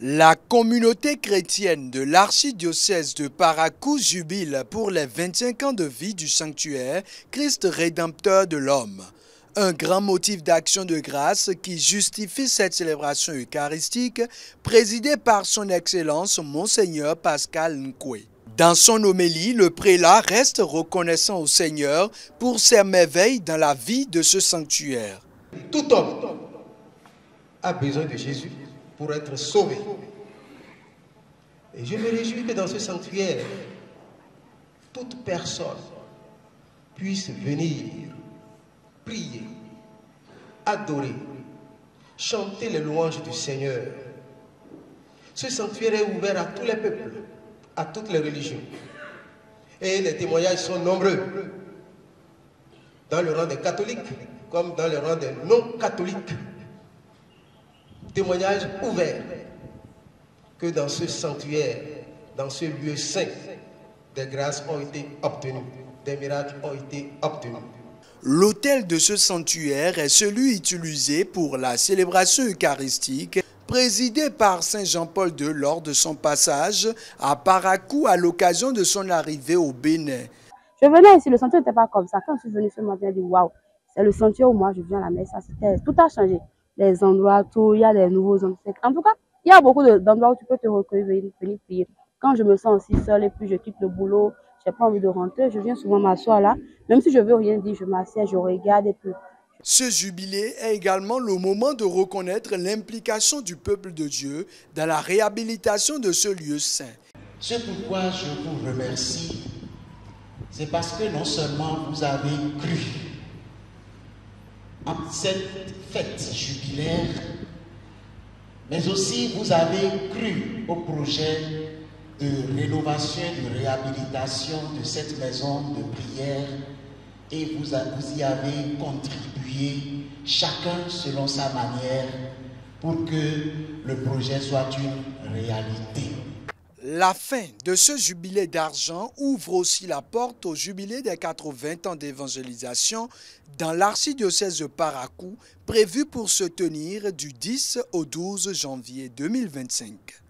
La communauté chrétienne de l'archidiocèse de Parakou jubile pour les 25 ans de vie du sanctuaire Christ Rédempteur de l'homme. Un grand motif d'action de grâce qui justifie cette célébration eucharistique présidée par son Excellence Monseigneur Pascal Nkwe. Dans son homélie, le prélat reste reconnaissant au Seigneur pour ses merveilles dans la vie de ce sanctuaire. Tout homme a besoin de Jésus pour être sauvé. Et je me réjouis que dans ce sanctuaire, toute personne puisse venir prier, adorer, chanter les louanges du Seigneur. Ce sanctuaire est ouvert à tous les peuples, à toutes les religions. Et les témoignages sont nombreux, dans le rang des catholiques comme dans le rang des non-catholiques. Témoignages ouverts que dans ce sanctuaire, dans ce lieu saint, des grâces ont été obtenues, des miracles ont été obtenus. L'autel de ce sanctuaire est celui utilisé pour la célébration eucharistique présidée par Saint Jean-Paul II lors de son passage à Parakou à l'occasion de son arrivée au Bénin. Je venais ici, le sanctuaire n'était pas comme ça. Quand je suis venue ce matin, j'ai dit waouh, c'est le sanctuaire où moi je viens à la messe. Tout a changé. Les endroits, tout, il y a des nouveaux endroits. En tout cas, il y a beaucoup d'endroits où tu peux te recueillir, venir prier. Quand je me sens aussi seule et puis je quitte le boulot, je n'ai pas envie de rentrer, je viens souvent m'asseoir là. Même si je ne veux rien dire, je m'assieds, je regarde et puis... Ce jubilé est également le moment de reconnaître l'implication du peuple de Dieu dans la réhabilitation de ce lieu saint. Ce pourquoi je vous remercie, c'est parce que non seulement vous avez cru en cette fête jubilaire, mais aussi vous avez cru au projet de rénovation, de réhabilitation de cette maison de prière et vous y avez contribué, chacun selon sa manière, pour que le projet soit une réalité. La fin de ce jubilé d'argent ouvre aussi la porte au jubilé des 80 ans d'évangélisation dans l'archidiocèse de Parakou, prévu pour se tenir du 10 au 12 janvier 2025.